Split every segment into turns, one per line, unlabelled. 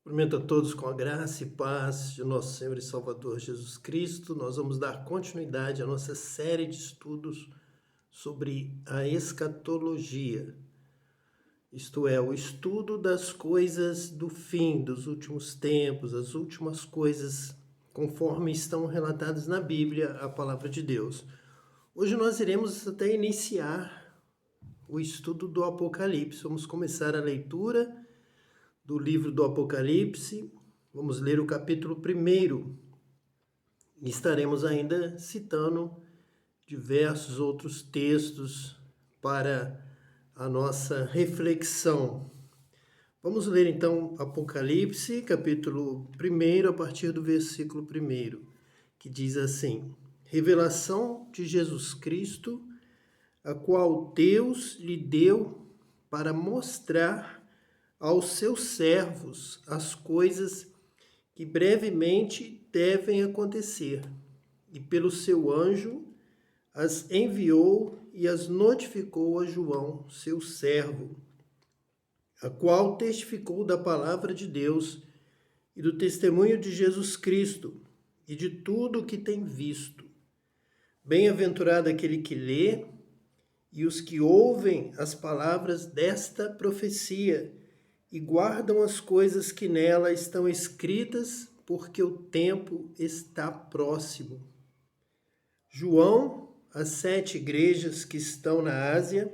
Cumprimento a todos com a graça e paz de nosso Senhor e Salvador Jesus Cristo. Nós vamos dar continuidade à nossa série de estudos sobre a escatologia, isto é, o estudo das coisas do fim, dos últimos tempos, as últimas coisas conforme estão relatadas na Bíblia, a palavra de Deus. Hoje nós iremos até iniciar o estudo do Apocalipse. Vamos começar a leitura do livro do Apocalipse. Vamos ler o capítulo 1 e estaremos ainda citando diversos outros textos para a nossa reflexão. Vamos ler então Apocalipse, capítulo 1, a partir do versículo 1, que diz assim: Revelação de Jesus Cristo, a qual Deus lhe deu para mostrar aos seus servos as coisas que brevemente devem acontecer, e pelo seu anjo as enviou e as notificou a João, seu servo, a qual testificou da palavra de Deus e do testemunho de Jesus Cristo e de tudo o que tem visto. Bem-aventurado aquele que lê e os que ouvem as palavras desta profecia e guardam as coisas que nela estão escritas, porque o tempo está próximo. João, as 7 igrejas que estão na Ásia,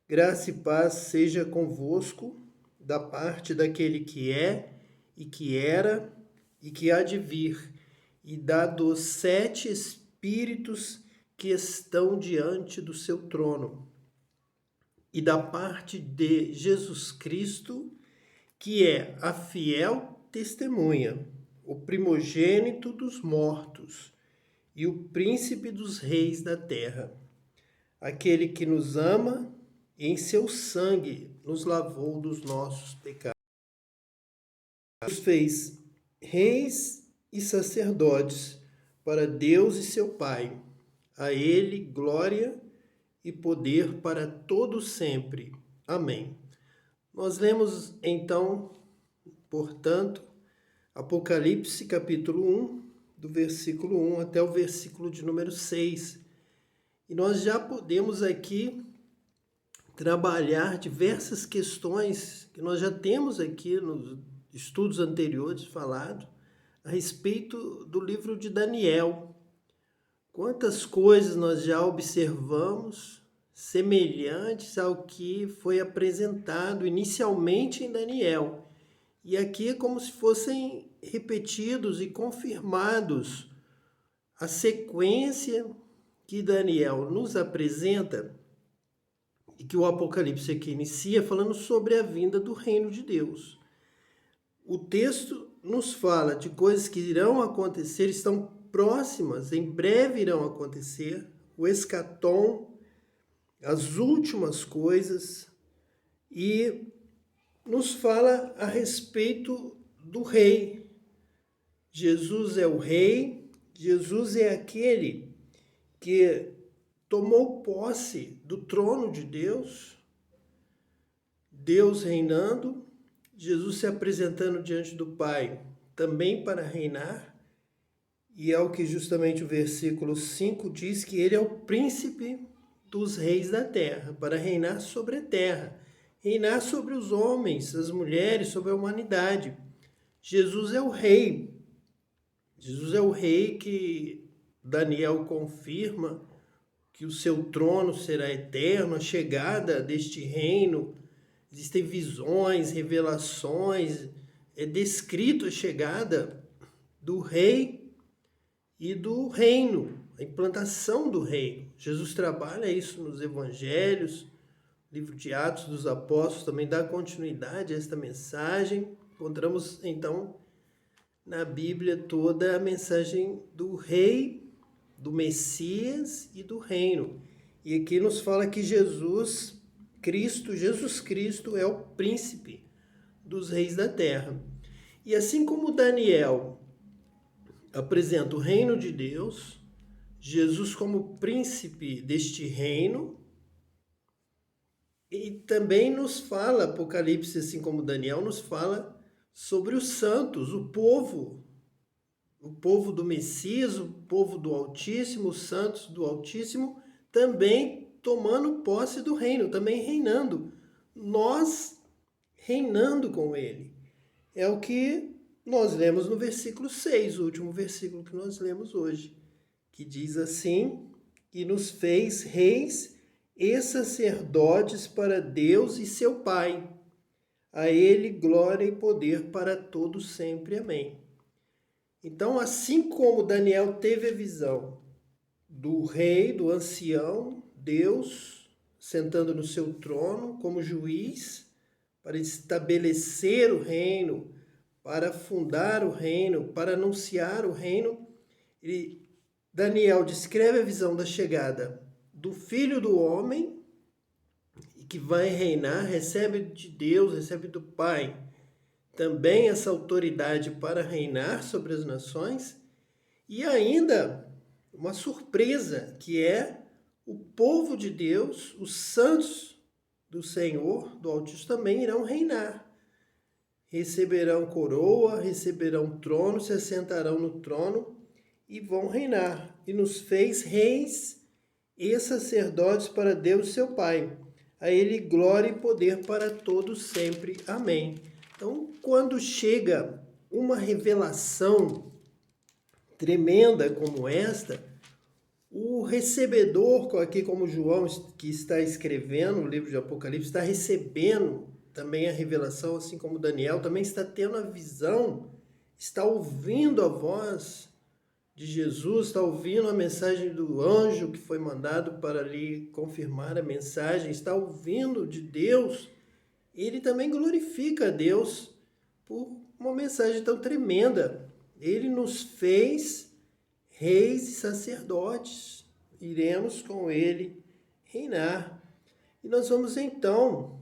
graça e paz seja convosco, da parte daquele que é, e que era, e que há de vir, e da dos 7 Espíritos que estão diante do seu trono, e da parte de Jesus Cristo, que é a fiel testemunha, o primogênito dos mortos e o príncipe dos reis da terra, aquele que nos ama e em seu sangue nos lavou dos nossos pecados. Nos fez reis e sacerdotes para Deus e seu Pai. A ele glória e poder para todo sempre. Amém. Nós lemos então, portanto, Apocalipse capítulo 1, do versículo 1 até o versículo de número 6. E nós já podemos aqui trabalhar diversas questões que nós já temos aqui nos estudos anteriores falado a respeito do livro de Daniel. Quantas coisas nós já observamos semelhantes ao que foi apresentado inicialmente em Daniel. E aqui é como se fossem repetidos e confirmados a sequência que Daniel nos apresenta e que o Apocalipse aqui inicia falando sobre a vinda do reino de Deus. O texto nos fala de coisas que irão acontecer, estão próximas, em breve irão acontecer, o escatom, as últimas coisas, e nos fala a respeito do rei. Jesus é o rei, Jesus é aquele que tomou posse do trono de Deus, Deus reinando, Jesus se apresentando diante do Pai também para reinar, e é o que justamente o versículo 5 diz, que ele é o príncipe dos reis da terra, para reinar sobre a terra, reinar sobre os homens, as mulheres, sobre a humanidade. Jesus é o rei. Jesus é o rei que Daniel confirma que o seu trono será eterno, a chegada deste reino. Existem visões, revelações, é descrito a chegada do rei e do reino, a implantação do reino. Jesus trabalha isso nos evangelhos, o livro de Atos dos Apóstolos também dá continuidade a esta mensagem. Encontramos, então, na Bíblia toda a mensagem do rei, do Messias e do reino. E aqui nos fala que Jesus Cristo é o príncipe dos reis da terra. E assim como Daniel apresenta o reino de Deus, Jesus como príncipe deste reino, e também nos fala, Apocalipse, assim como Daniel, nos fala sobre os santos, o povo do Messias, o povo do Altíssimo, os santos do Altíssimo, também tomando posse do reino, também reinando. Nós reinando com ele. É o que nós lemos no versículo 6, o último versículo que nós lemos hoje, que diz assim: e nos fez reis e sacerdotes para Deus e seu Pai. A ele glória e poder para todos sempre. Amém. Então, assim como Daniel teve a visão do rei, do ancião, Deus, sentando no seu trono como juiz, para estabelecer o reino, para fundar o reino, para anunciar o reino, Daniel descreve a visão da chegada do Filho do Homem, que vai reinar, recebe de Deus, recebe do Pai, também essa autoridade para reinar sobre as nações, e ainda uma surpresa, que é o povo de Deus, os santos do Senhor, do Altíssimo, também irão reinar. Receberão coroa, receberão trono, se assentarão no trono e vão reinar. E nos fez reis e sacerdotes para Deus, seu Pai. A ele glória e poder para todos sempre. Amém. Então, quando chega uma revelação tremenda como esta, o recebedor, aqui como João, que está escrevendo o livro de Apocalipse, está recebendo também a revelação, assim como Daniel, também está tendo a visão, está ouvindo a voz de Jesus, está ouvindo a mensagem do anjo que foi mandado para lhe confirmar a mensagem, está ouvindo de Deus. Ele também glorifica a Deus por uma mensagem tão tremenda. Ele nos fez reis e sacerdotes. Iremos com ele reinar. E nós vamos então,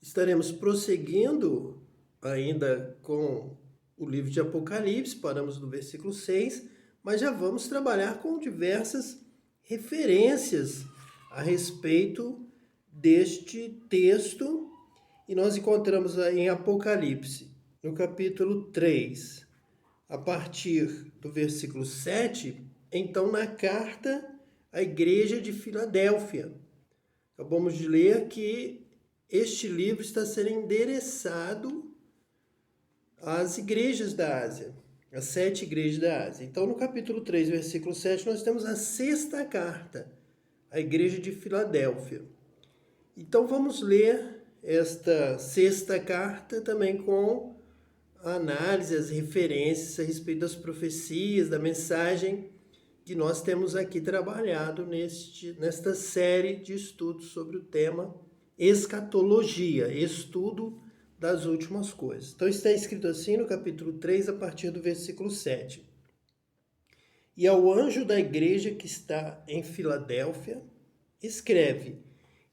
estaremos prosseguindo ainda com o livro de Apocalipse, paramos no versículo 6, mas já vamos trabalhar com diversas referências a respeito deste texto, e nós encontramos em Apocalipse, no capítulo 3, a partir do versículo 7, então na carta à igreja de Filadélfia. Acabamos de ler que este livro está sendo endereçado às igrejas da Ásia, as 7 igrejas da Ásia. Então, no capítulo 3, versículo 7, nós temos a 6ª carta à igreja de Filadélfia. Então, vamos ler esta 6ª carta também com a análise, as referências a respeito das profecias, da mensagem que nós temos aqui trabalhado nesta série de estudos sobre o tema escatologia, estudo das últimas coisas. Então está escrito assim no capítulo 3, a partir do versículo 7. E ao anjo da igreja que está em Filadélfia, escreve: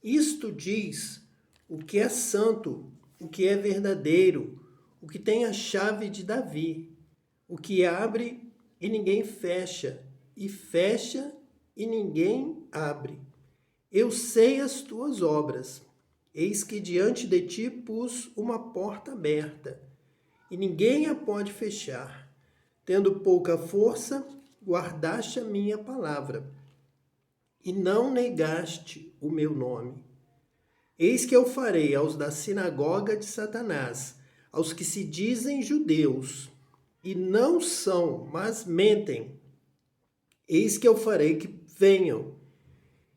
isto diz o que é santo, o que é verdadeiro, o que tem a chave de Davi, o que abre e ninguém fecha, e fecha e ninguém abre. Eu sei as tuas obras. Eis que diante de ti pus uma porta aberta, e ninguém a pode fechar. Tendo pouca força, guardaste a minha palavra, e não negaste o meu nome. Eis que eu farei aos da sinagoga de Satanás, aos que se dizem judeus, e não são, mas mentem. Eis que eu farei que venham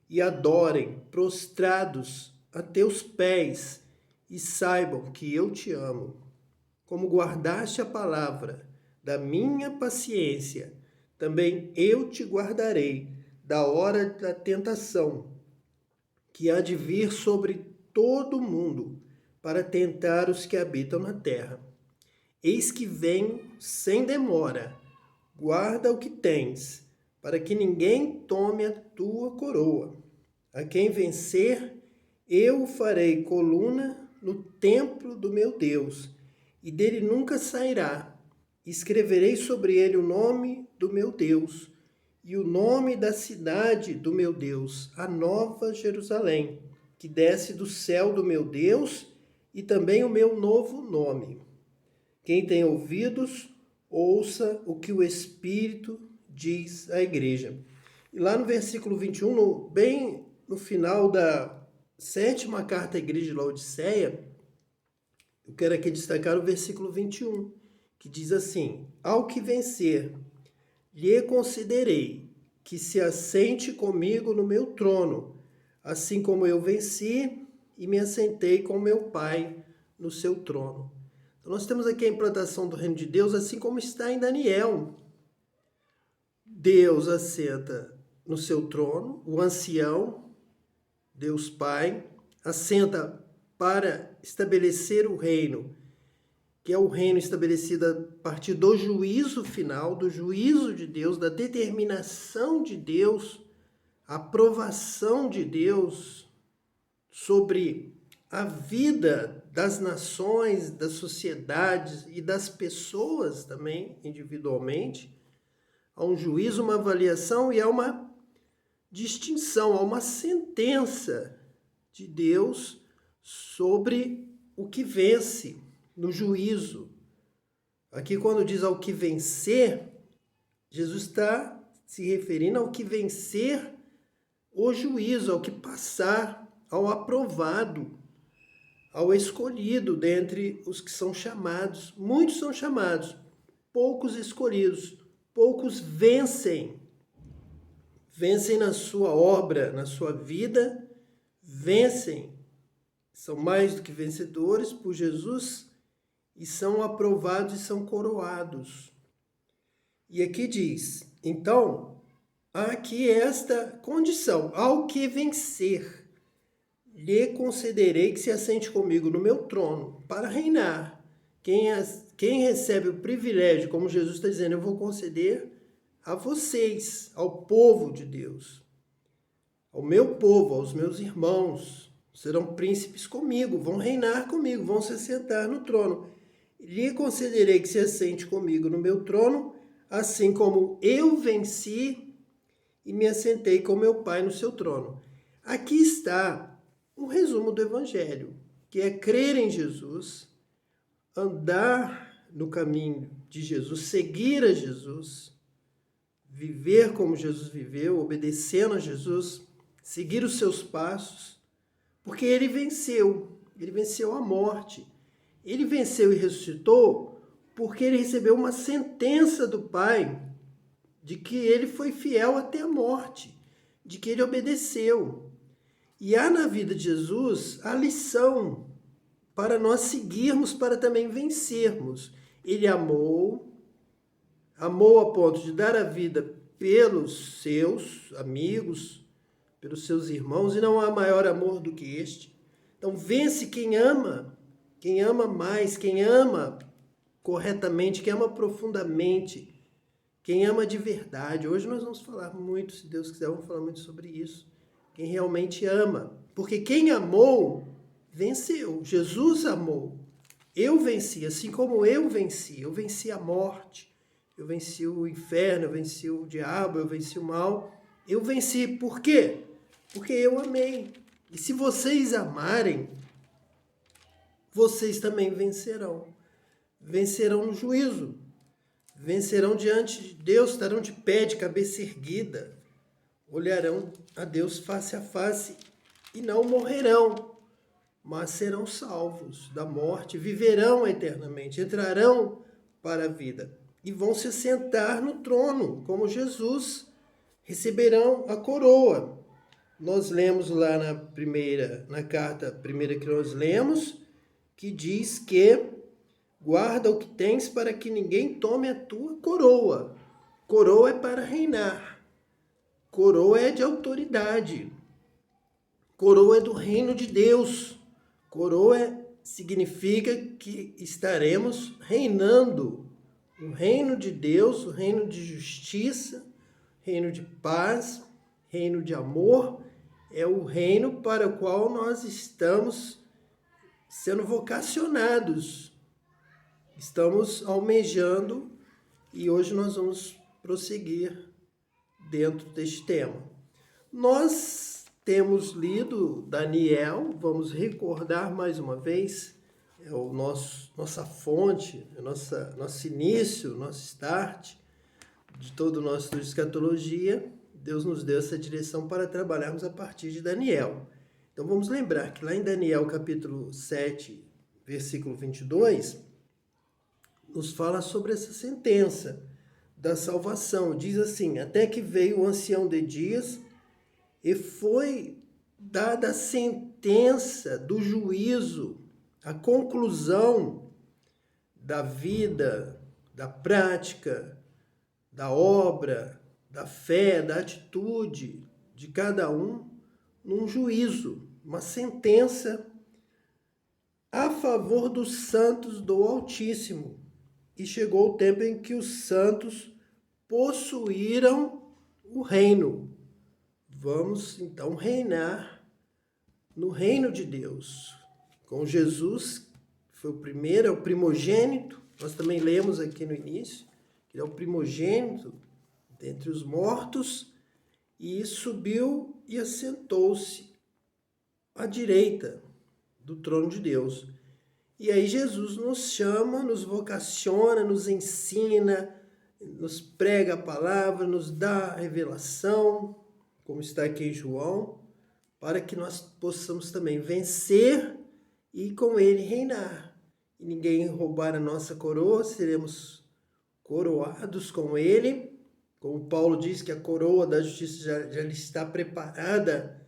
e adorem prostrados a teus pés, e saibam que eu te amo. Como guardaste a palavra da minha paciência, também eu te guardarei da hora da tentação, que há de vir sobre todo o mundo, para tentar os que habitam na terra. Eis que venho sem demora. Guarda o que tens, para que ninguém tome a tua coroa. A quem vencer, eu o farei coluna no templo do meu Deus, e dele nunca sairá. Escreverei sobre ele o nome do meu Deus, e o nome da cidade do meu Deus, a nova Jerusalém, que desce do céu do meu Deus, e também o meu novo nome. Quem tem ouvidos, ouça o que o Espírito diz à igreja. E lá no versículo 21, bem no final da 7ª carta à igreja de Laodiceia, eu quero aqui destacar o versículo 21, que diz assim: ao que vencer, lhe concederei que se assente comigo no meu trono, assim como eu venci e me assentei com meu Pai no seu trono. Então, nós temos aqui a implantação do reino de Deus, assim como está em Daniel. Deus assenta no seu trono, o ancião, Deus Pai, assenta para estabelecer o reino, que é o reino estabelecido a partir do juízo final, do juízo de Deus, da determinação de Deus, a aprovação de Deus sobre a vida das nações, das sociedades e das pessoas também, individualmente. Há um juízo, uma avaliação e há uma distinção, há uma sentença de Deus sobre o que vence no juízo. Aqui, quando diz ao que vencer, Jesus está se referindo ao que vencer o juízo, ao que passar, ao aprovado, ao escolhido dentre os que são chamados. Muitos são chamados, poucos escolhidos, poucos vencem. Vencem na sua obra, na sua vida, vencem. São mais do que vencedores por Jesus e são aprovados e são coroados. E aqui diz, então, há aqui esta condição: ao que vencer, lhe concederei que se assente comigo no meu trono para reinar. Quem recebe o privilégio, como Jesus está dizendo, eu vou conceder a vocês, ao povo de Deus, ao meu povo, aos meus irmãos. Serão príncipes comigo, vão reinar comigo, vão se assentar no trono. Lhe concederei que se assente comigo no meu trono, assim como eu venci e me assentei com meu Pai no seu trono. Aqui está um resumo do Evangelho, que é crer em Jesus, andar no caminho de Jesus, seguir a Jesus, viver como Jesus viveu, obedecendo a Jesus, seguir os seus passos, porque ele venceu a morte. Ele venceu e ressuscitou porque ele recebeu uma sentença do Pai de que ele foi fiel até a morte, de que ele obedeceu. E há na vida de Jesus a lição para nós seguirmos, para também vencermos. Ele amou a ponto de dar a vida pelos seus amigos, pelos seus irmãos, e não há maior amor do que este. Então vence quem ama mais, quem ama corretamente, quem ama profundamente, quem ama de verdade. Hoje nós vamos falar muito, se Deus quiser, vamos falar muito sobre isso. Quem realmente ama. Porque quem amou, venceu. Jesus amou. Eu venci, assim como eu venci a morte, eu venci o inferno, eu venci o diabo, eu venci o mal. Eu venci. Por quê? Porque eu amei. E se vocês amarem, vocês também vencerão. Vencerão no juízo. Vencerão diante de Deus, estarão de pé, de cabeça erguida. Olharão a Deus face a face e não morrerão, mas serão salvos da morte, viverão eternamente, entrarão para a vida e vão se sentar no trono, como Jesus, receberão a coroa. Nós lemos lá na carta primeira que nós lemos, que diz que guarda o que tens para que ninguém tome a tua coroa. Coroa é para reinar. Coroa é de autoridade. Coroa é do reino de Deus. Coroa significa que estaremos reinando. O reino de Deus, o reino de justiça, reino de paz, reino de amor, é o reino para o qual nós estamos sendo vocacionados. Estamos almejando e hoje nós vamos prosseguir dentro deste tema. Nós temos lido Daniel, vamos recordar mais uma vez, é o nossa fonte, é nosso início, nosso start de todo o nosso estudo de escatologia. Deus nos deu essa direção para trabalharmos a partir de Daniel. Então vamos lembrar que lá em Daniel capítulo 7, versículo 22, nos fala sobre essa sentença da salvação. Diz assim: até que veio o ancião de dias e foi dada a sentença do juízo, a conclusão da vida, da prática, da obra, da fé, da atitude de cada um num juízo, uma sentença a favor dos santos do Altíssimo. E chegou o tempo em que os santos possuíram o reino. Vamos então reinar no reino de Deus. Com Jesus, que foi o primeiro, é o primogênito. Nós também lemos aqui no início, que ele é o primogênito dentre os mortos, e subiu e assentou-se à direita do trono de Deus. E aí Jesus nos chama, nos vocaciona, nos ensina, nos prega a palavra, nos dá a revelação, como está aqui em João, para que nós possamos também vencer e com ele reinar. E ninguém roubar a nossa coroa, seremos coroados com ele. Como Paulo diz que a coroa da justiça já está preparada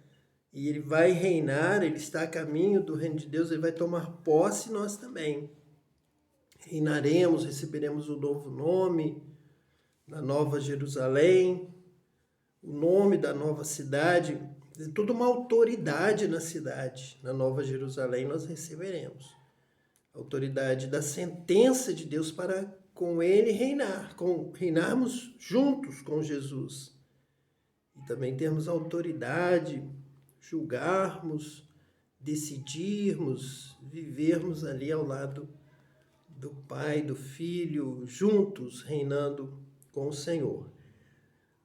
e ele vai reinar, ele está a caminho do reino de Deus, ele vai tomar posse, nós também. Reinaremos, receberemos o novo nome, da Nova Jerusalém, o nome da nova cidade, toda uma autoridade na cidade, na Nova Jerusalém nós receberemos. A autoridade da sentença de Deus para com ele reinarmos juntos com Jesus. E também termos autoridade, julgarmos, decidirmos, vivermos ali ao lado do Pai, do Filho, juntos, reinando com o Senhor.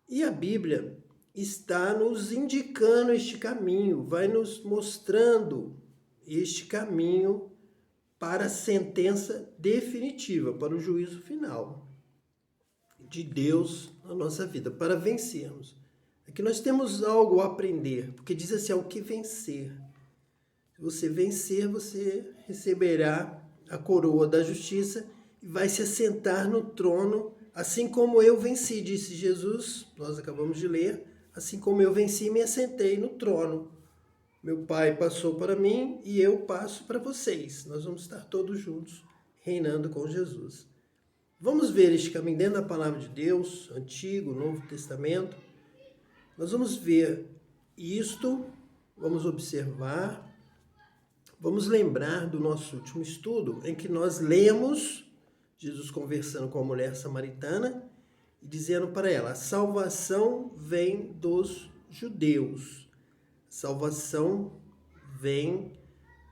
E a Bíblia está nos indicando este caminho, vai nos mostrando este caminho para a sentença definitiva, para o juízo final de Deus na nossa vida, para vencermos. Aqui nós temos algo a aprender, porque diz assim, o que vencer? Se você vencer, você receberá a coroa da justiça e vai se assentar no trono, assim como eu venci, disse Jesus, nós acabamos de ler, assim como eu venci e me assentei no trono. Meu Pai passou para mim e eu passo para vocês. Nós vamos estar todos juntos, reinando com Jesus. Vamos ver este caminho dentro da palavra de Deus, Antigo, Novo Testamento. Nós vamos ver isto, vamos observar, vamos lembrar do nosso último estudo, em que nós lemos Jesus conversando com a mulher samaritana e dizendo para ela, a salvação vem dos judeus. Salvação vem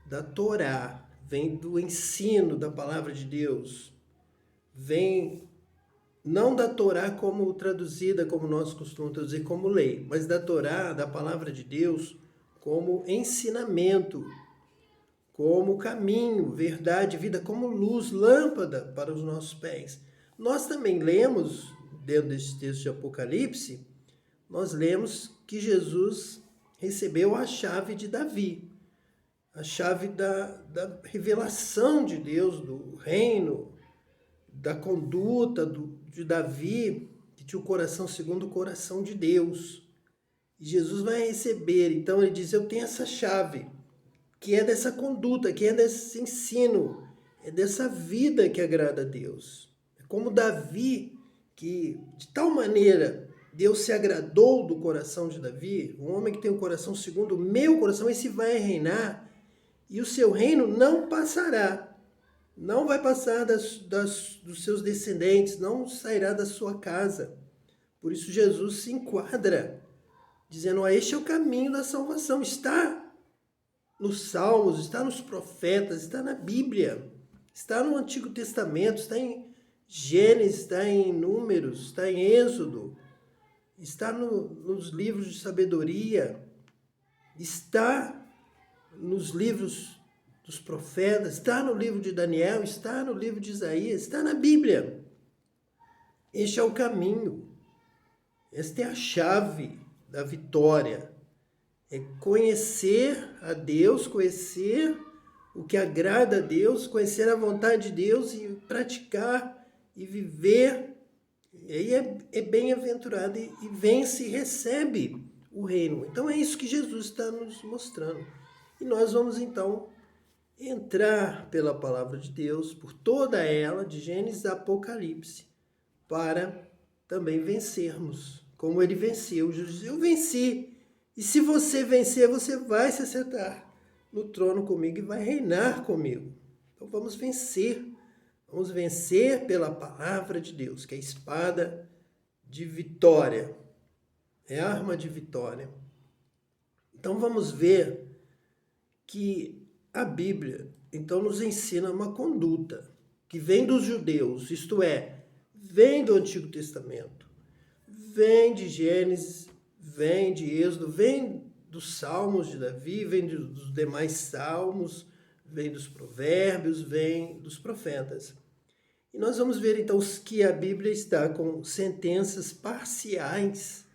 da Torá, vem do ensino da palavra de Deus, vem não da Torá como traduzida, como nós costumamos traduzir como lei, mas da Torá, da palavra de Deus, como ensinamento, como caminho, verdade, vida, como luz, lâmpada para os nossos pés. Nós também lemos, dentro desse texto de Apocalipse, nós lemos que Jesus recebeu a chave de Davi, a chave da revelação de Deus, do reino, da conduta de Davi, que tinha o coração segundo o coração de Deus. E Jesus vai receber, então ele diz, eu tenho essa chave, que é dessa conduta, que é desse ensino, é dessa vida que agrada a Deus. É como Davi, que de tal maneira Deus se agradou do coração de Davi, um homem que tem um coração segundo o meu coração, esse vai reinar, e o seu reino não passará. Não vai passar dos seus descendentes, não sairá da sua casa. Por isso Jesus se enquadra, dizendo, este é o caminho da salvação. Está nos Salmos, está nos profetas, está na Bíblia, está no Antigo Testamento, está em Gênesis, está em Números, está em Êxodo, está nos livros de sabedoria, está nos livros dos profetas, está no livro de Daniel, está no livro de Isaías, está na Bíblia. Este é o caminho. Esta é a chave da vitória. É conhecer a Deus, conhecer o que agrada a Deus, conhecer a vontade de Deus e praticar e viver. E aí é bem-aventurado e vence e recebe o reino. Então é isso que Jesus está nos mostrando. E nós vamos então entrar pela palavra de Deus, por toda ela, de Gênesis a Apocalipse, para também vencermos, como ele venceu. Jesus disse, eu venci. E se você vencer, você vai se assentar no trono comigo e vai reinar comigo. Então vamos vencer. Vamos vencer pela palavra de Deus, que é a espada de vitória. É a arma de vitória. Então vamos ver que a Bíblia então nos ensina uma conduta que vem dos judeus, isto é, vem do Antigo Testamento, vem de Gênesis, vem de Êxodo, vem dos Salmos de Davi, vem dos demais Salmos, vem dos Provérbios, vem dos profetas. E nós vamos ver então que a Bíblia está com sentenças parciais,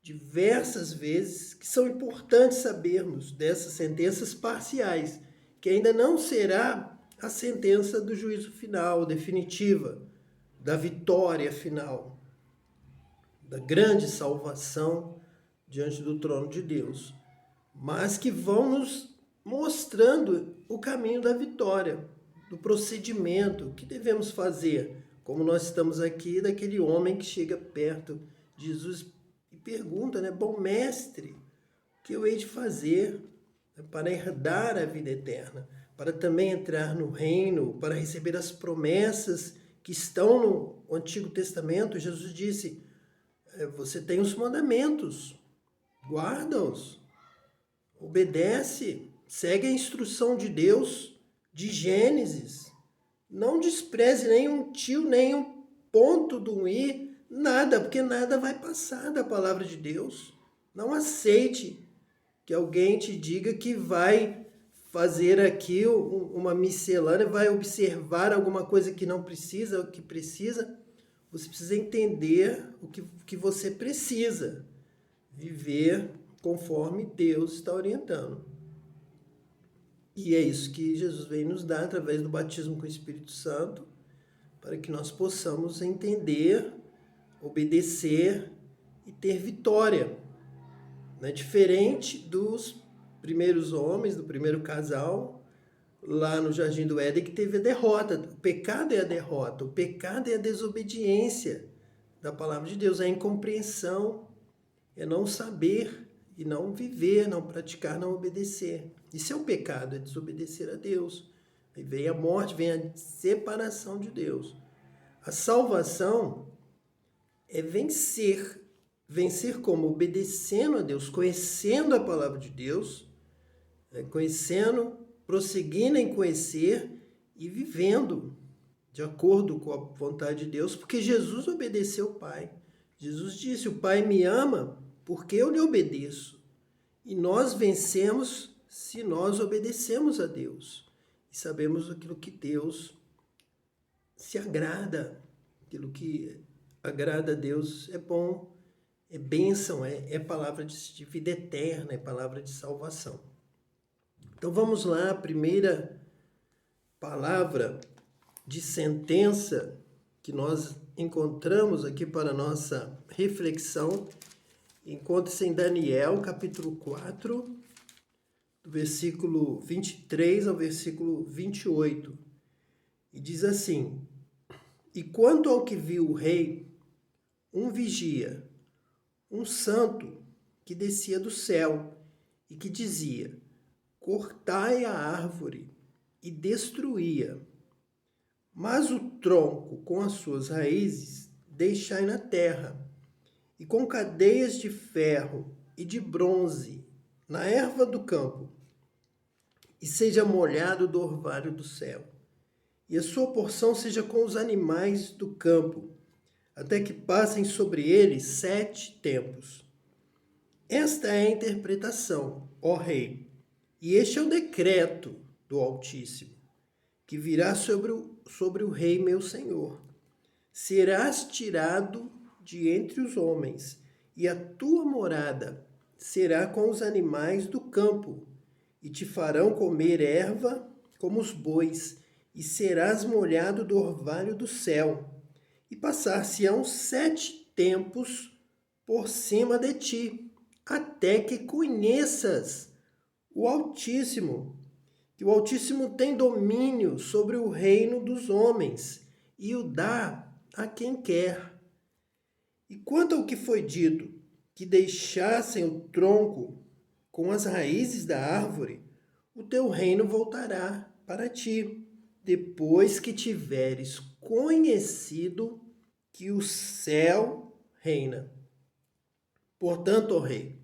diversas vezes, que são importantes sabermos dessas sentenças parciais, que ainda não será a sentença do juízo final, definitiva, da vitória final, da grande salvação diante do trono de Deus, mas que vão nos mostrando o caminho da vitória, do procedimento, o que devemos fazer, como nós estamos aqui, daquele homem que chega perto de Jesus e pergunta, né, bom mestre, o que eu hei de fazer para herdar a vida eterna, para também entrar no reino, para receber as promessas que estão no Antigo Testamento? Jesus disse, você tem os mandamentos, guarda-os, obedece, segue a instrução de Deus de Gênesis, não despreze nenhum tio, nenhum ponto do i, nada, porque nada vai passar da palavra de Deus. Não aceite que alguém te diga que vai fazer aqui uma miscelânea, vai observar alguma coisa que não precisa, o que precisa. Você precisa entender o que você precisa, viver conforme Deus está orientando. E é isso que Jesus vem nos dar através do batismo com o Espírito Santo, para que nós possamos entender, obedecer e ter vitória. Não é diferente dos primeiros homens, do primeiro casal, lá no Jardim do Éden, que teve a derrota. O pecado é a derrota, o pecado é a desobediência da palavra de Deus, é a incompreensão, é não saber e não viver, não praticar, não obedecer. Isso é o pecado, é desobedecer a Deus. Aí vem a morte, vem a separação de Deus. A salvação é vencer. Vencer como? Obedecendo a Deus, conhecendo a palavra de Deus, conhecendo, prosseguindo em conhecer e vivendo de acordo com a vontade de Deus, porque Jesus obedeceu o Pai. Jesus disse, o Pai me ama porque eu lhe obedeço. E nós vencemos se nós obedecemos a Deus. E sabemos aquilo que Deus se agrada, aquilo que agrada a Deus é bom, é bênção, é palavra de vida eterna, é palavra de salvação. Então vamos lá, a primeira palavra de sentença que nós encontramos aqui para a nossa reflexão, encontra-se em Daniel, capítulo 4, do versículo 23 ao versículo 28. E diz assim, e quanto ao que viu o rei, um vigia, um santo que descia do céu e que dizia, cortai a árvore e destruía, mas o tronco com as suas raízes deixai na terra, e com cadeias de ferro e de bronze na erva do campo, e seja molhado do orvalho do céu, e a sua porção seja com os animais do campo, até que passem sobre ele 7 tempos. Esta é a interpretação, ó rei, e este é o decreto do Altíssimo, que virá sobre o rei meu senhor. Serás tirado de entre os homens, e a tua morada será com os animais do campo, e te farão comer erva como os bois, e serás molhado do orvalho do céu, e passar-se-ão 7 tempos por cima de ti, até que conheças o Altíssimo, que o Altíssimo tem domínio sobre o reino dos homens, e o dá a quem quer. E quanto ao que foi dito, que deixassem o tronco com as raízes da árvore, o teu reino voltará para ti, depois que tiveres conhecido que o céu reina. Portanto, ó rei,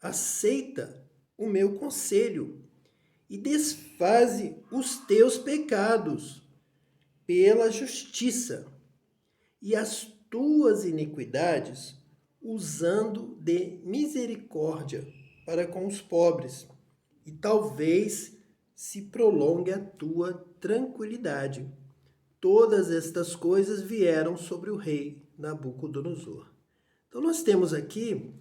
aceita o meu conselho e desfaze os teus pecados pela justiça e as tuas iniquidades, usando de misericórdia para com os pobres, e talvez se prolongue a tua tranquilidade. Todas estas coisas vieram sobre o rei Nabucodonosor. Então nós temos aqui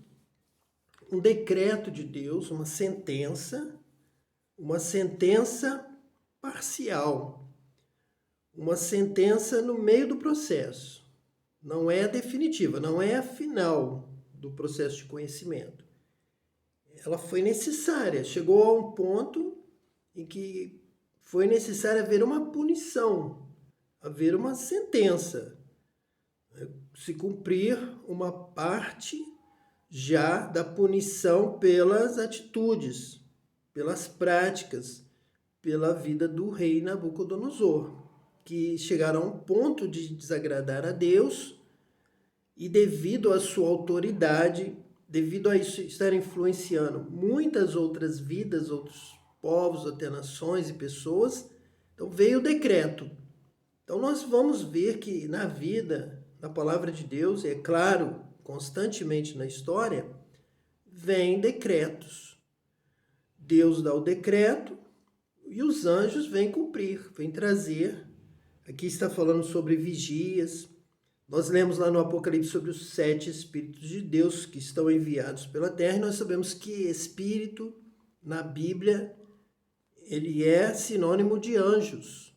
um decreto de Deus, uma sentença parcial, uma sentença no meio do processo. Não é a definitiva, não é a final do processo de conhecimento. Ela foi necessária, chegou a um ponto em que foi necessário haver uma punição, haver uma sentença, se cumprir uma parte já da punição pelas atitudes, pelas práticas, pela vida do rei Nabucodonosor, que chegaram a um ponto de desagradar a Deus e devido à sua autoridade, devido a isso estar influenciando muitas outras vidas, outros povos, até nações e pessoas, então veio o decreto. Então nós vamos ver que na vida, na palavra de Deus, e é claro, constantemente na história, vem decretos. Deus dá o decreto e os anjos vêm cumprir, vêm trazer. Aqui está falando sobre vigias. Nós lemos lá no Apocalipse sobre os 7 Espíritos de Deus que estão enviados pela terra, e nós sabemos que Espírito, na Bíblia, ele é sinônimo de anjos.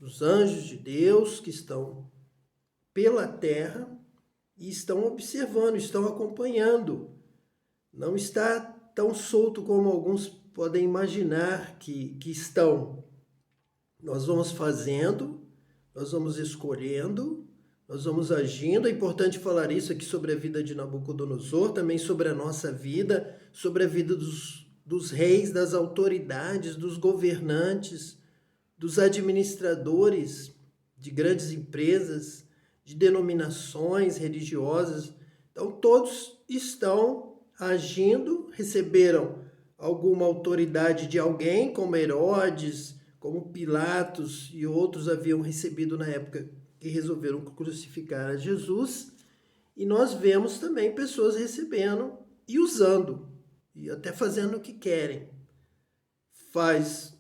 Os anjos de Deus que estão pela terra e estão observando, estão acompanhando. Não está tão solto como alguns podem imaginar que estão. Nós vamos fazendo, nós vamos escolhendo, nós vamos agindo. É importante falar isso aqui sobre a vida de Nabucodonosor, também sobre a nossa vida, sobre a vida dos reis, das autoridades, dos governantes, dos administradores de grandes empresas, de denominações religiosas. Então, todos estão agindo, receberam alguma autoridade de alguém, como Herodes, como Pilatos e outros haviam recebido na época que resolveram crucificar a Jesus. E nós vemos também pessoas recebendo e usando, e até fazendo o que querem. Faz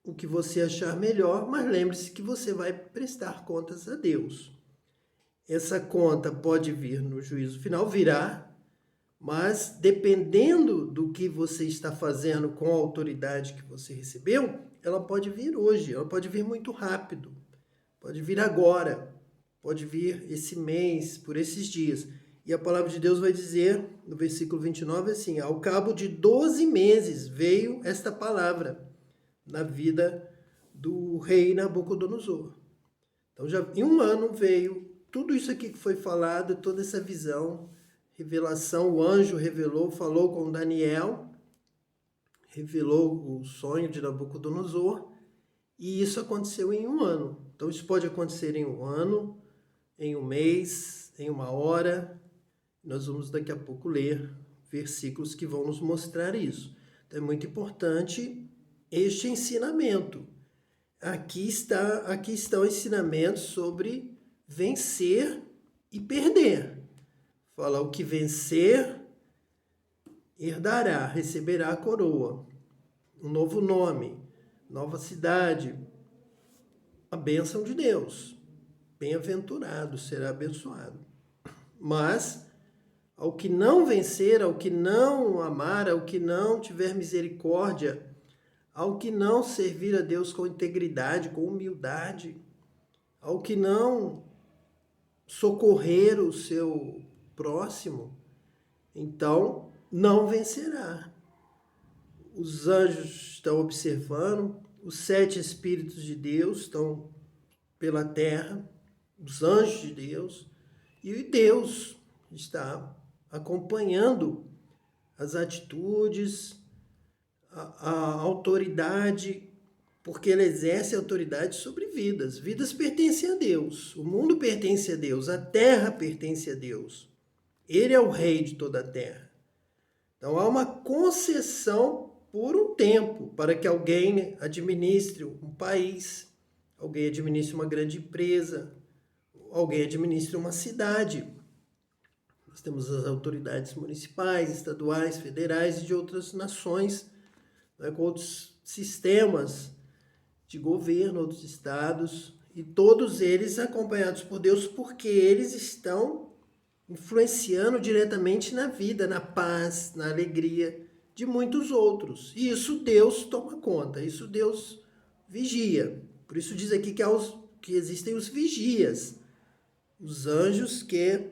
o que você achar melhor, mas lembre-se que você vai prestar contas a Deus. Essa conta pode vir no juízo final, virá, mas dependendo do que você está fazendo com a autoridade que você recebeu, ela pode vir hoje, ela pode vir muito rápido, pode vir agora, pode vir esse mês, por esses dias. E a palavra de Deus vai dizer, no versículo 29, assim: ao cabo de 12 meses veio esta palavra na vida do rei Nabucodonosor. Então, já em um ano veio tudo isso aqui que foi falado, toda essa visão, revelação. O anjo revelou, falou com Daniel, revelou o sonho de Nabucodonosor, e isso aconteceu em um ano. Então, isso pode acontecer em um ano, em um mês, em uma hora. Nós vamos daqui a pouco ler versículos que vão nos mostrar isso. Então, é muito importante este ensinamento. Aqui estão ensinamentos sobre vencer e perder. Fala: o que vencer herdará, receberá a coroa, um novo nome. nova cidade. A bênção de Deus. Bem-aventurado, será abençoado. Mas, ao que não vencer, ao que não amar, ao que não tiver misericórdia, ao que não servir a Deus com integridade, com humildade, ao que não socorrer o seu próximo, então não vencerá. Os anjos estão observando, os 7 Espíritos de Deus estão pela terra, os anjos de Deus, e Deus está acompanhando as atitudes, a autoridade, porque ele exerce autoridade sobre vidas. Vidas pertencem a Deus, o mundo pertence a Deus, a terra pertence a Deus. Ele é o rei de toda a terra. Então há uma concessão por um tempo para que alguém administre um país, alguém administre uma grande empresa, alguém administre uma cidade. Nós temos as autoridades municipais, estaduais, federais e de outras nações, né, com outros sistemas de governo, outros estados, e todos eles acompanhados por Deus, porque eles estão influenciando diretamente na vida, na paz, na alegria de muitos outros. E isso Deus toma conta, isso Deus vigia. Por isso diz aqui que existem os vigias, os anjos que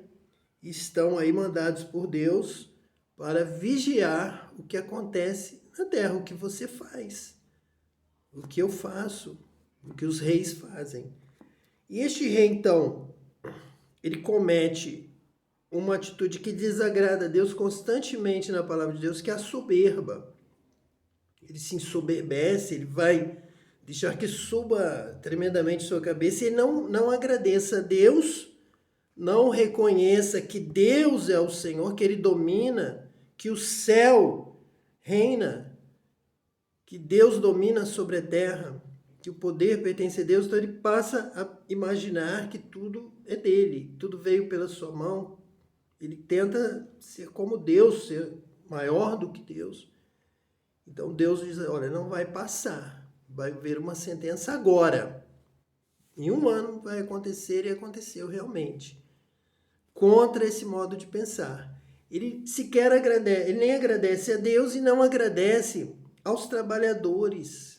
estão aí mandados por Deus para vigiar o que acontece na terra, o que você faz, o que eu faço, o que os reis fazem. E este rei, então, ele comete uma atitude que desagrada a Deus constantemente na palavra de Deus, que é a soberba. Ele se ensoberbece, ele vai deixar que suba tremendamente sua cabeça e não agradeça a Deus, não reconheça que Deus é o Senhor, que ele domina, que o céu reina, que Deus domina sobre a terra, que o poder pertence a Deus. Então ele passa a imaginar que tudo é dele, tudo veio pela sua mão. Ele tenta ser como Deus, ser maior do que Deus. Então Deus diz, olha, não vai passar, vai haver uma sentença agora. Em 1 ano vai acontecer, e aconteceu realmente. Contra esse modo de pensar. Ele sequer agradece, ele nem agradece a Deus e não agradece aos trabalhadores,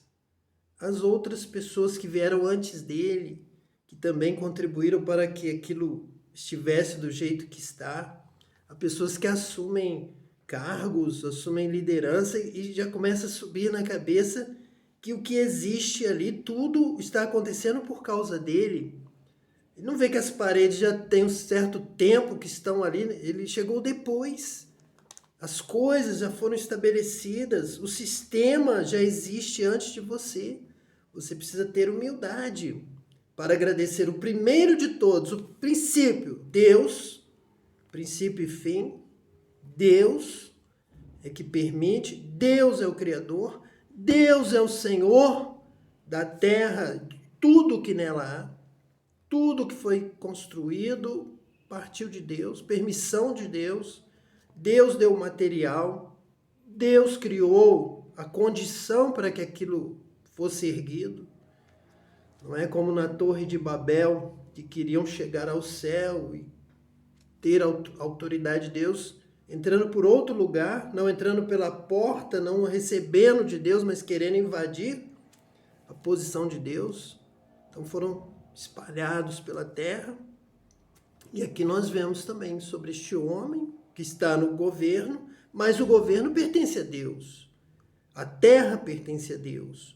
às outras pessoas que vieram antes dele, que também contribuíram para que aquilo estivesse do jeito que está. Há pessoas que assumem cargos, assumem liderança e já começa a subir na cabeça que o que existe ali, tudo está acontecendo por causa dele. Ele não vê que as paredes já têm um certo tempo que estão ali, ele chegou depois. As coisas já foram estabelecidas, o sistema já existe antes de você. Você precisa ter humildade para agradecer o primeiro de todos, o princípio, Deus, princípio e fim. Deus é que permite, Deus é o Criador, Deus é o Senhor da terra, de tudo que nela há, tudo que foi construído partiu de Deus, permissão de Deus. Deus deu o material, Deus criou a condição para que aquilo fosse erguido. Não é como na Torre de Babel, que queriam chegar ao céu e ter a autoridade de Deus, entrando por outro lugar, não entrando pela porta, não recebendo de Deus, mas querendo invadir a posição de Deus. Então foram espalhados pela terra. E aqui nós vemos também sobre este homem que está no governo, mas o governo pertence a Deus. A terra pertence a Deus.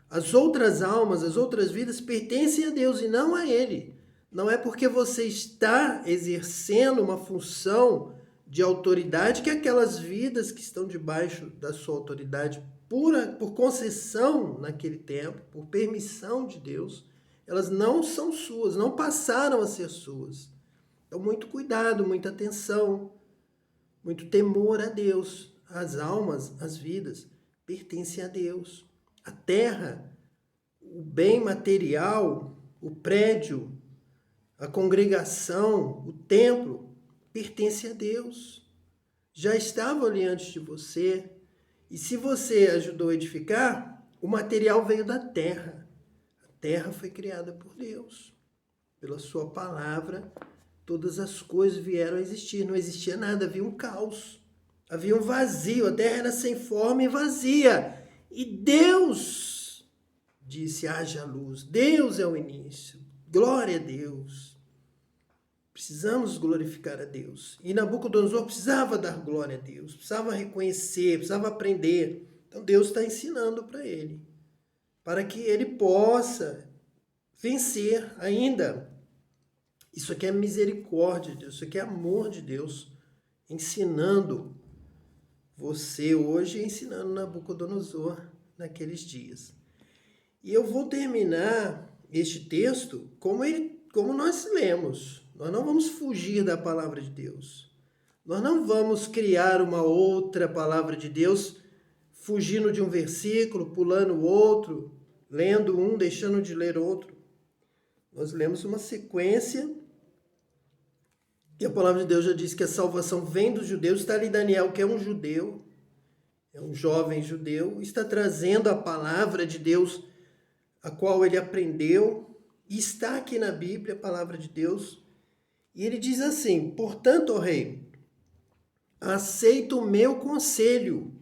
As outras almas, as outras vidas pertencem a Deus e não a Ele. Não é porque você está exercendo uma função de autoridade que aquelas vidas que estão debaixo da sua autoridade por concessão naquele tempo, por permissão de Deus, elas não são suas, não passaram a ser suas. Então, muito cuidado, muita atenção, muito temor a Deus. As almas, as vidas, pertencem a Deus. A terra, o bem material, o prédio, a congregação, o templo, pertence a Deus. Já estava ali antes de você. E se você ajudou a edificar, O material veio da terra. A terra foi criada por Deus. Pela sua palavra, todas as coisas vieram a existir. Não existia nada, havia um caos. Havia um vazio, a terra era sem forma e vazia. E Deus disse, haja luz. Deus é o início. Glória a Deus. Precisamos glorificar a Deus. E Nabucodonosor precisava dar glória a Deus, precisava reconhecer, precisava aprender. Então Deus está ensinando para ele, para que ele possa vencer ainda. Isso aqui é misericórdia de Deus, isso aqui é amor de Deus, ensinando você hoje, ensinando Nabucodonosor naqueles dias. E eu vou terminar este texto como nós lemos. Nós não vamos fugir da palavra de Deus. Nós não vamos criar uma outra palavra de Deus, fugindo de um versículo, pulando o outro, lendo um, deixando de ler outro. Nós lemos uma sequência e a palavra de Deus já diz que a salvação vem dos judeus. Está ali Daniel, que é um judeu, é um jovem judeu, está trazendo a palavra de Deus, a qual ele aprendeu, e está aqui na Bíblia a palavra de Deus. E ele diz assim, portanto, ó rei, aceita o meu conselho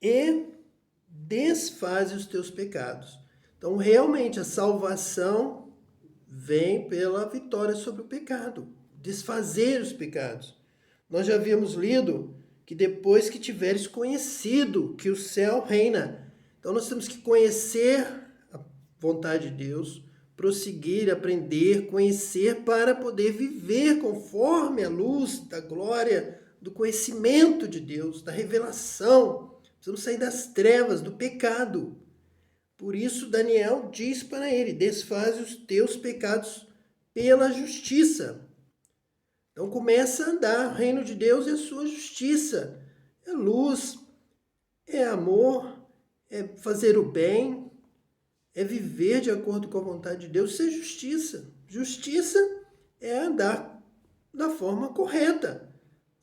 e desfaze os teus pecados. Então, realmente, a salvação vem pela vitória sobre o pecado, desfazer os pecados. Nós já havíamos lido que depois que tiveres conhecido que o céu reina, então nós temos que conhecer a vontade de Deus, prosseguir, aprender, conhecer para poder viver conforme a luz da glória, do conhecimento de Deus, da revelação. Precisamos sair das trevas, do pecado. Por isso Daniel diz para ele, desfaze os teus pecados pela justiça. Então começa a andar o reino de Deus e a sua justiça. É luz, é amor, é fazer o bem, é viver de acordo com a vontade de Deus, isso é justiça. Justiça é andar da forma correta.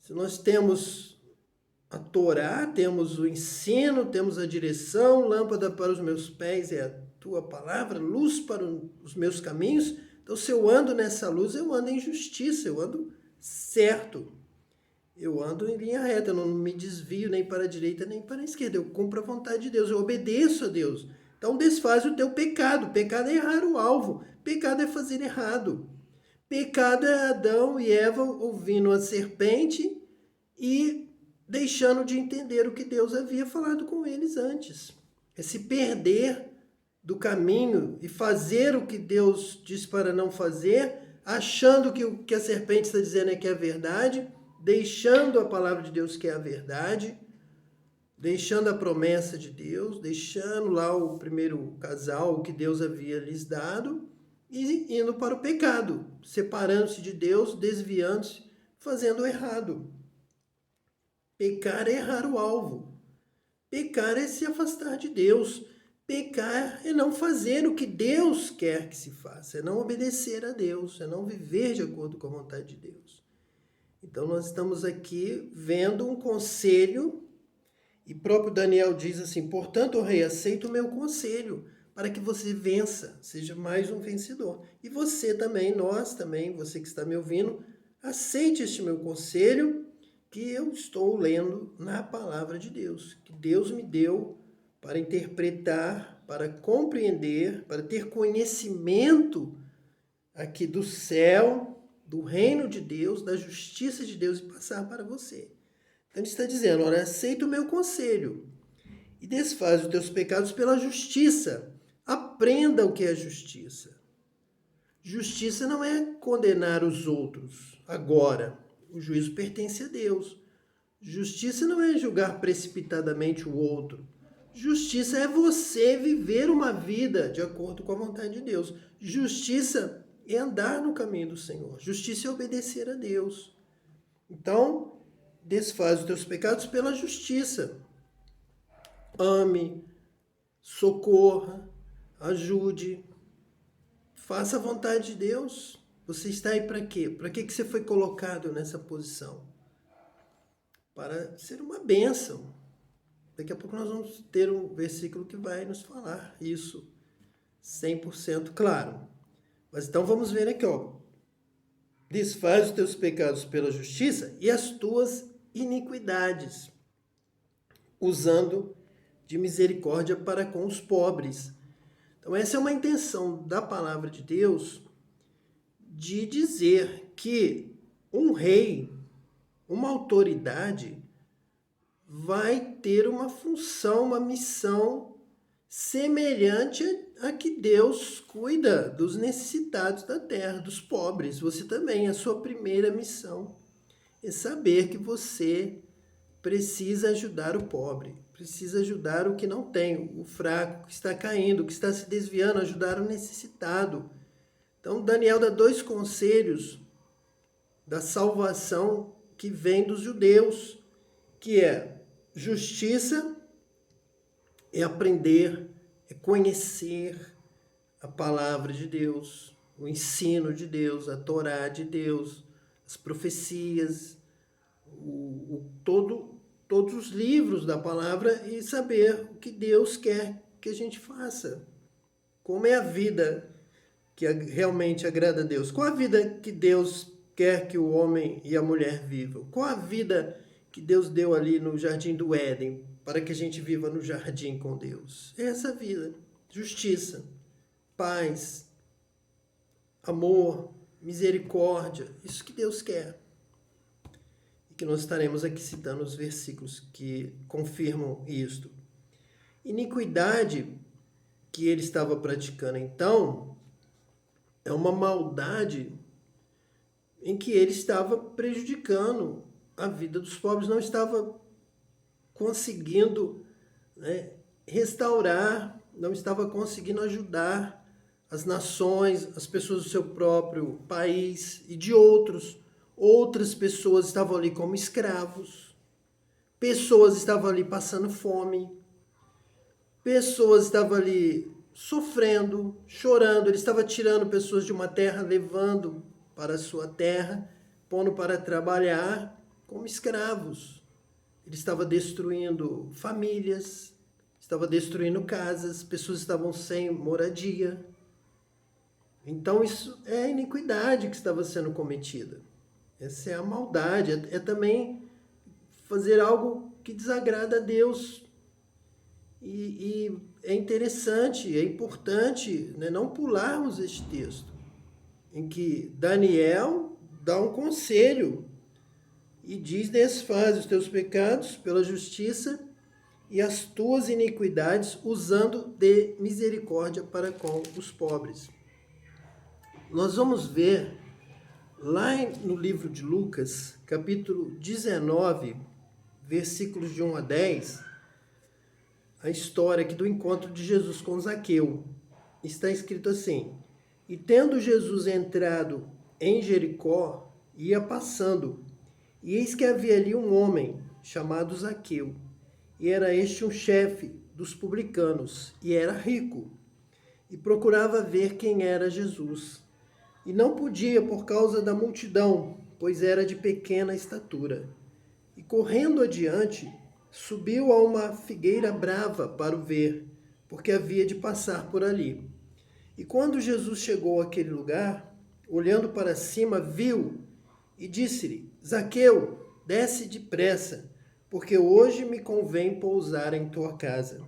Se nós temos a Torá, temos o ensino, temos a direção, lâmpada para os meus pés é a tua palavra, luz para os meus caminhos. Então, se eu ando nessa luz, eu ando em justiça, eu ando certo. Eu ando em linha reta, eu não me desvio nem para a direita nem para a esquerda. Eu cumpro a vontade de Deus, eu obedeço a Deus. Então, desfaz o teu pecado. Pecado é errar o alvo. Pecado é fazer errado. Pecado é Adão e Eva ouvindo a serpente e deixando de entender o que Deus havia falado com eles antes. É se perder do caminho e fazer o que Deus diz para não fazer, achando que o que a serpente está dizendo é que é a verdade, deixando a palavra de Deus que é a verdade, deixando a promessa de Deus, deixando lá o primeiro casal, o que Deus havia lhes dado, e indo para o pecado, separando-se de Deus, desviando-se, fazendo o errado. Pecar é errar o alvo. Pecar é se afastar de Deus. Pecar é não fazer o que Deus quer que se faça, é não obedecer a Deus, é não viver de acordo com a vontade de Deus. Então nós estamos aqui vendo um conselho. E próprio Daniel diz assim, portanto, ó rei, aceita o meu conselho, para que você vença, seja mais um vencedor. E você também, nós também, você que está me ouvindo, aceite este meu conselho, que eu estou lendo na palavra de Deus, que Deus me deu para interpretar, para compreender, para ter conhecimento aqui do céu, do reino de Deus, da justiça de Deus e passar para você. Então ele está dizendo, olha, aceita o meu conselho e desfaz os teus pecados pela justiça. Aprenda o que é justiça. Justiça não é condenar os outros agora. O juízo pertence a Deus. Justiça não é julgar precipitadamente o outro. Justiça é você viver uma vida de acordo com a vontade de Deus. Justiça é andar no caminho do Senhor. Justiça é obedecer a Deus. Então, desfaz os teus pecados pela justiça. Ame, socorra, ajude, faça a vontade de Deus. Você está aí para quê? Para que você foi colocado nessa posição? Para ser uma bênção. Daqui a pouco nós vamos ter um versículo que vai nos falar isso 100% claro. Mas então vamos ver aqui, ó. Desfaz os teus pecados pela justiça e as tuas iniquidades, usando de misericórdia para com os pobres. Então essa é uma intenção da palavra de Deus de dizer que um rei, uma autoridade, vai ter uma função, uma missão semelhante a que Deus cuida dos necessitados da terra, dos pobres. Você também, a sua primeira missão é saber que você precisa ajudar o pobre, precisa ajudar o que não tem, o fraco, que está caindo, que está se desviando, ajudar o necessitado. Então, Daniel dá 2 conselhos da salvação que vem dos judeus, que é justiça, é aprender, é conhecer a palavra de Deus, o ensino de Deus, a Torá de Deus, as profecias, todos os livros da palavra e saber o que Deus quer que a gente faça. Como é a vida que realmente agrada a Deus? Qual a vida que Deus quer que o homem e a mulher vivam? Qual a vida que Deus deu ali no Jardim do Éden para que a gente viva no jardim com Deus? É essa vida. Justiça, paz, amor, misericórdia. Isso que Deus quer. E que nós estaremos aqui citando os versículos que confirmam isto. Iniquidade que ele estava praticando então é uma maldade em que ele estava prejudicando a vida dos pobres, não estava conseguindo, restaurar, não estava conseguindo ajudar as nações, as pessoas do seu próprio país e de outros. Outras pessoas estavam ali como escravos, pessoas estavam ali passando fome, pessoas estavam ali sofrendo, chorando. Ele estava tirando pessoas de uma terra, levando para a sua terra, pondo para trabalhar como escravos. Ele estava destruindo famílias, estava destruindo casas, pessoas estavam sem moradia. Então isso é a iniquidade que estava sendo cometida. Essa é a maldade, é também fazer algo que desagrada a Deus. E é interessante, é importante, não pularmos este texto, em que Daniel dá um conselho e diz: desfaz os teus pecados pela justiça e as tuas iniquidades, usando de misericórdia para com os pobres. Nós vamos ver lá no livro de Lucas, capítulo 19, versículos de 1 a 10, a história aqui do encontro de Jesus com Zaqueu. Está escrito assim: e tendo Jesus entrado em Jericó, ia passando, e eis que havia ali um homem chamado Zaqueu, e era este um chefe dos publicanos, e era rico, e procurava ver quem era Jesus. E não podia por causa da multidão, pois era de pequena estatura. E correndo adiante, subiu a uma figueira brava para o ver, porque havia de passar por ali. E quando Jesus chegou àquele lugar, olhando para cima, viu e disse-lhe: Zaqueu, desce depressa, porque hoje me convém pousar em tua casa.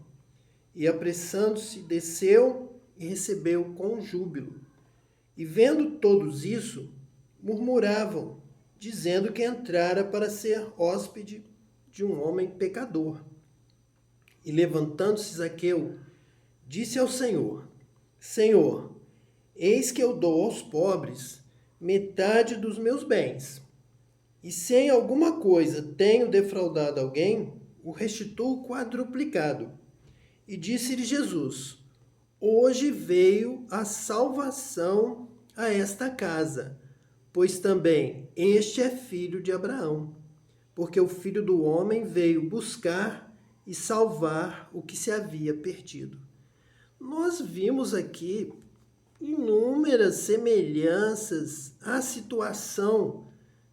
E apressando-se, desceu e recebeu com júbilo. E vendo todos isso, murmuravam, dizendo que entrara para ser hóspede de um homem pecador. E levantando-se Zaqueu, disse ao Senhor: Senhor, eis que eu dou aos pobres metade dos meus bens. E se em alguma coisa tenho defraudado alguém, o restituo quadruplicado. E disse-lhe Jesus: hoje veio a salvação a esta casa, pois também este é filho de Abraão, porque o Filho do Homem veio buscar e salvar o que se havia perdido. Nós vimos aqui inúmeras semelhanças à situação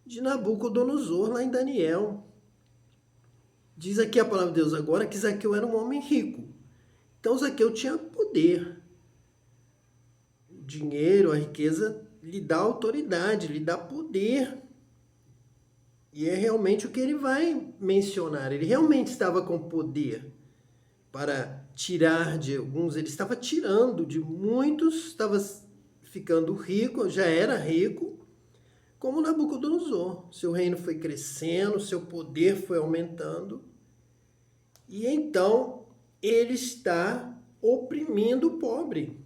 de Nabucodonosor lá em Daniel. Diz aqui a palavra de Deus agora que Zaqueu era um homem rico. Então Zaqueu tinha poder. O dinheiro, a riqueza lhe dá autoridade, lhe dá poder. E é realmente o que ele vai mencionar. Ele realmente estava com poder para tirar de alguns, ele estava tirando de muitos, estava ficando rico, já era rico, como Nabucodonosor. Seu reino foi crescendo, seu poder foi aumentando. E então ele está oprimindo o pobre.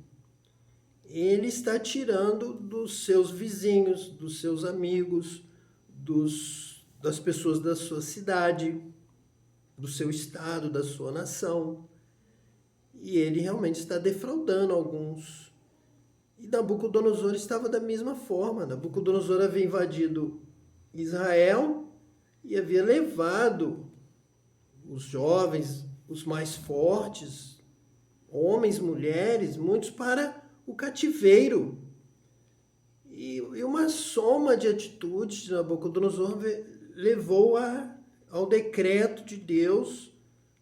Ele está tirando dos seus vizinhos, dos seus amigos, das pessoas da sua cidade, do seu estado, da sua nação. E ele realmente está defraudando alguns. E Nabucodonosor estava da mesma forma. Nabucodonosor havia invadido Israel e havia levado os jovens, os mais fortes, homens, mulheres, muitos para o cativeiro. E uma soma de atitudes de Nabucodonosor levou ao decreto de Deus,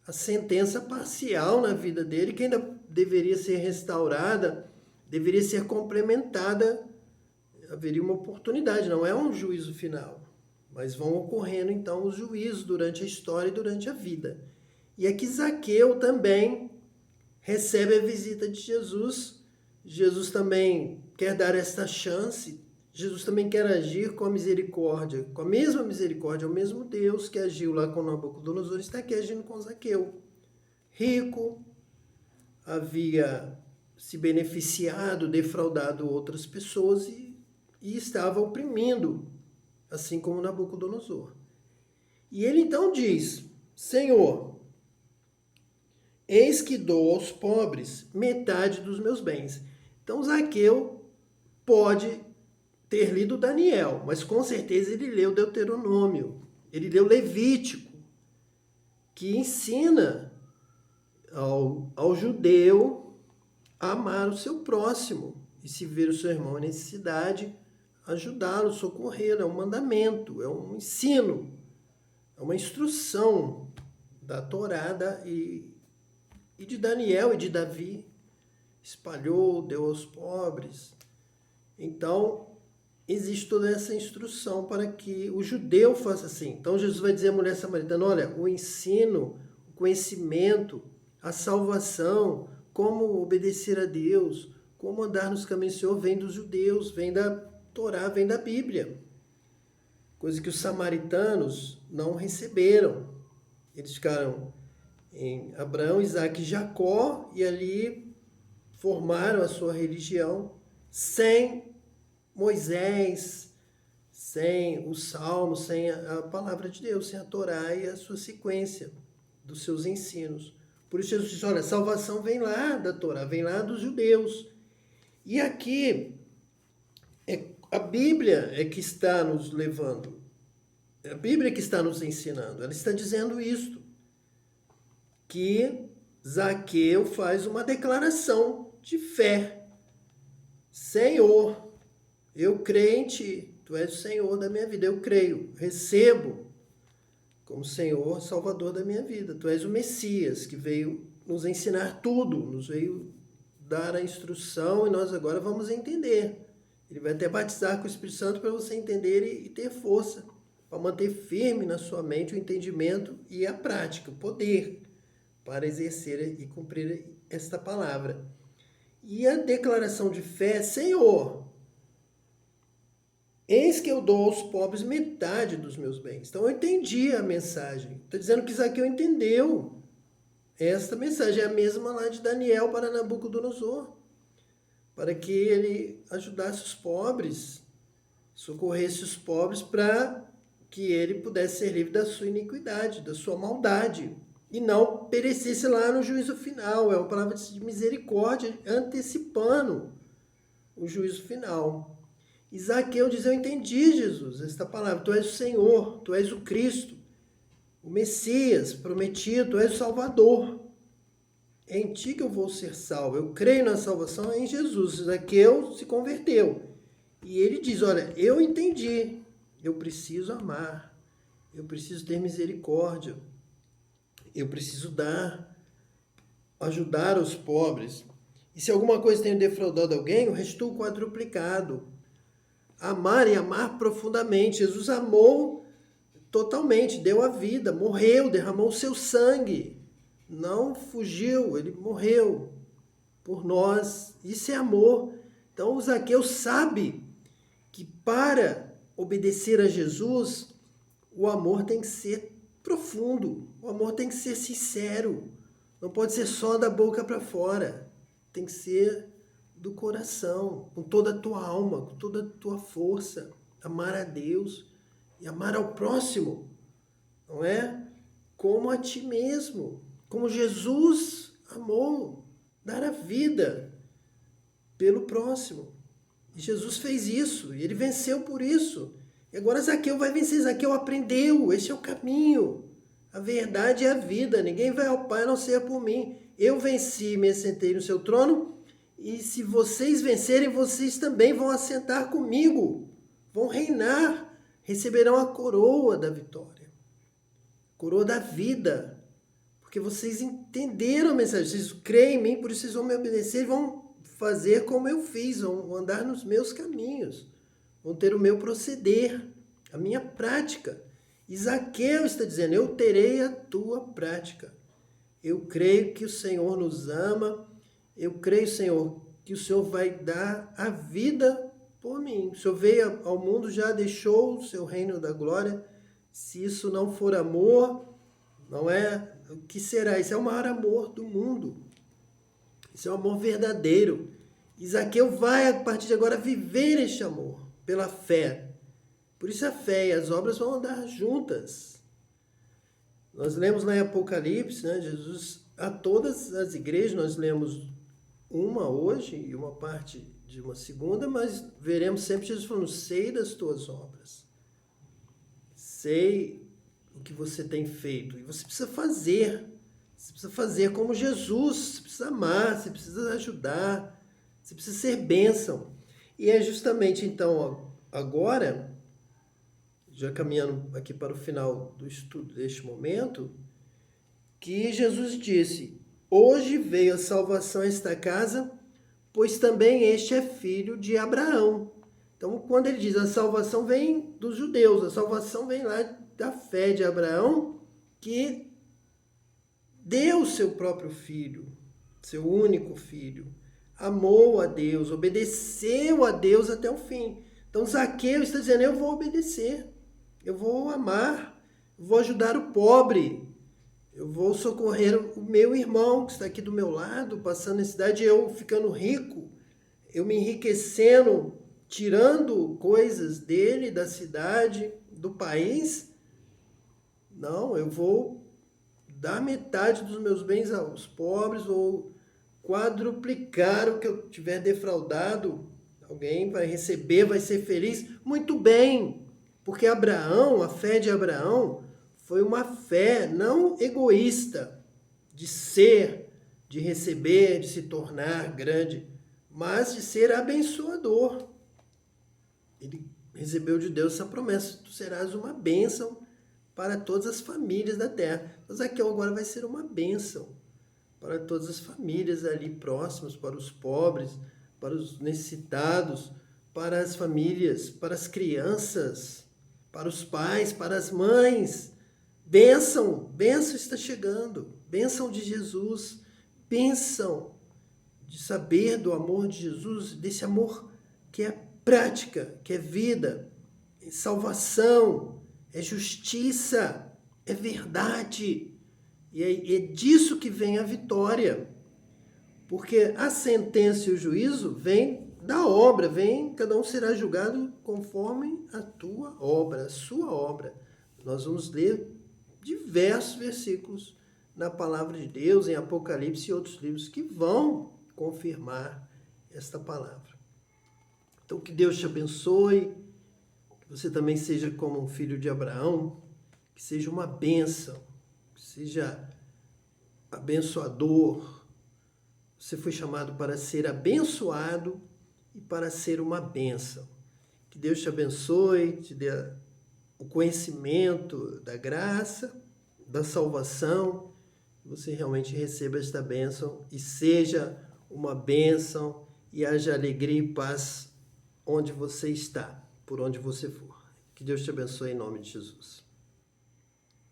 a sentença parcial na vida dele, que ainda deveria ser restaurada, deveria ser complementada. Haveria uma oportunidade, não é um juízo final, mas vão ocorrendo então os juízos durante a história e durante a vida. E aqui Zaqueu também recebe a visita de Jesus. Jesus também quer dar esta chance. Jesus também quer agir com a misericórdia, com a mesma misericórdia, o mesmo Deus que agiu lá com Nabucodonosor, está aqui agindo com Zaqueu. Rico, havia se beneficiado, defraudado outras pessoas e estava oprimindo, assim como Nabucodonosor. E ele então diz: Senhor, eis que dou aos pobres metade dos meus bens. Então Zaqueu pode ter lido Daniel, mas com certeza ele leu Deuteronômio, ele leu Levítico, que ensina ao judeu a amar o seu próximo e, se ver o seu irmão em necessidade, ajudá-lo, socorrê-lo. É um mandamento, é um ensino, é uma instrução da Torá e de Daniel e de Davi. Espalhou, deu aos pobres. Então, existe toda essa instrução para que o judeu faça assim. Então, Jesus vai dizer à mulher samaritana: olha, o ensino, o conhecimento, a salvação, como obedecer a Deus, como andar nos caminhos do Senhor, vem dos judeus, vem da Torá, vem da Bíblia. Coisa que os samaritanos não receberam. Eles ficaram em Abraão, Isaac e Jacó e ali formaram a sua religião sem Moisés, sem os salmos, sem a palavra de Deus, sem a Torá e a sua sequência dos seus ensinos. Por isso Jesus diz: olha, a salvação vem lá da Torá, vem lá dos judeus. E aqui, a Bíblia é que está nos levando, a Bíblia é que está nos ensinando, ela está dizendo isto, que Zaqueu faz uma declaração de fé. Senhor, eu creio em ti, tu és o Senhor da minha vida, eu creio, recebo como Senhor, Salvador da minha vida. Tu és o Messias, que veio nos ensinar tudo, nos veio dar a instrução e nós agora vamos entender. Ele vai até batizar com o Espírito Santo para você entender e ter força, para manter firme na sua mente o entendimento e a prática, o poder, para exercer e cumprir esta palavra. E a declaração de fé: Senhor, eis que eu dou aos pobres metade dos meus bens. Então eu entendi a mensagem. Está dizendo que Zaqueu entendeu esta mensagem. É a mesma lá de Daniel para Nabucodonosor. Para que ele ajudasse os pobres, socorresse os pobres para que ele pudesse ser livre da sua iniquidade, da sua maldade. E não perecesse lá no juízo final. É uma palavra de misericórdia, antecipando o juízo final. E Zaqueu diz: eu entendi, Jesus, esta palavra. Tu és o Senhor, tu és o Cristo, o Messias prometido, tu és o Salvador. É em ti que eu vou ser salvo. Eu creio na salvação em Jesus. Zaqueu se converteu. E ele diz: olha, eu entendi. Eu preciso amar. Eu preciso ter misericórdia. Eu preciso ajudar os pobres. E se alguma coisa tenho defraudado alguém, eu restituo quadruplicado. Amar e amar profundamente. Jesus amou totalmente, deu a vida, morreu, derramou o seu sangue. Não fugiu, ele morreu por nós. Isso é amor. Então o Zaqueu sabe que para obedecer a Jesus, o amor tem que ser profundo, o amor tem que ser sincero. Não pode ser só da boca para fora. Tem que ser do coração, com toda a tua alma, com toda a tua força. Amar a Deus e amar ao próximo, não é? Como a ti mesmo. Como Jesus amou, dar a vida pelo próximo. E Jesus fez isso, e ele venceu por isso. E agora Zaqueu vai vencer. Zaqueu aprendeu, esse é o caminho. A verdade é a vida. Ninguém vai ao Pai a não ser por mim. Eu venci e me assentei no seu trono. E se vocês vencerem, vocês também vão assentar comigo. Vão reinar. Receberão a coroa da vitória. Coroa da vida. Porque vocês entenderam a mensagem. Vocês creem em mim, por isso vocês vão me obedecer e vão fazer como eu fiz. Vão andar nos meus caminhos. Vão ter o meu proceder, a minha prática. E Zaqueu está dizendo, eu terei a tua prática. Eu creio que o Senhor nos ama. Eu creio, Senhor, que o Senhor vai dar a vida por mim. O Senhor veio ao mundo, já deixou o seu reino da glória. Se isso não for amor, não é? O que será? Isso é o maior amor do mundo. Isso é o amor verdadeiro. E Zaqueu vai, a partir de agora, viver este amor pela fé. Por isso a fé e as obras vão andar juntas. Nós lemos lá em Apocalipse, né, Jesus, a todas as igrejas, nós lemos uma hoje e uma parte de uma segunda, mas veremos sempre Jesus falando, sei das tuas obras. Sei o que você tem feito. E você precisa fazer. Você precisa fazer como Jesus. Você precisa amar, você precisa ajudar, você precisa ser bênção. E é justamente então, agora, já caminhando aqui para o final do estudo deste momento, que Jesus disse, hoje veio a salvação a esta casa, pois também este é filho de Abraão. Então, quando ele diz a salvação vem dos judeus, a salvação vem lá da fé de Abraão, que deu o seu próprio filho, seu único filho, amou a Deus, obedeceu a Deus até o fim. Então Zaqueu está dizendo, eu vou obedecer, eu vou amar, eu vou ajudar o pobre, eu vou socorrer o meu irmão que está aqui do meu lado, passando necessidade, eu ficando rico, eu me enriquecendo, tirando coisas dele, da cidade, do país. Não, eu vou dar metade dos meus bens aos pobres, ou quadruplicar o que eu tiver defraudado. Alguém vai receber, vai ser feliz. Muito bem, porque Abraão, a fé de Abraão, foi uma fé não egoísta, de ser, de receber, de se tornar grande, mas de ser abençoador. Ele recebeu de Deus essa promessa, tu serás uma bênção para todas as famílias da terra. Mas Zaqueu agora vai ser uma bênção para todas as famílias ali próximas, para os pobres, para os necessitados, para as famílias, para as crianças, para os pais, para as mães. Bênção, bênção está chegando, bênção de Jesus, bênção de saber do amor de Jesus, desse amor que é prática, que é vida, é salvação, é justiça, é verdade. E é disso que vem a vitória. Porque a sentença e o juízo vem da obra, cada um será julgado conforme a tua obra, a sua obra. Nós vamos ler diversos versículos na palavra de Deus, em Apocalipse e outros livros que vão confirmar esta palavra. Então, que Deus te abençoe, que você também seja como um filho de Abraão, que seja uma bênção, que seja abençoador. Você foi chamado para ser abençoado e para ser uma bênção. Que Deus te abençoe, te dê o conhecimento da graça, da salvação você realmente receba esta bênção e seja uma bênção e haja alegria e paz onde você está, por onde você for. Que Deus te abençoe em nome de Jesus.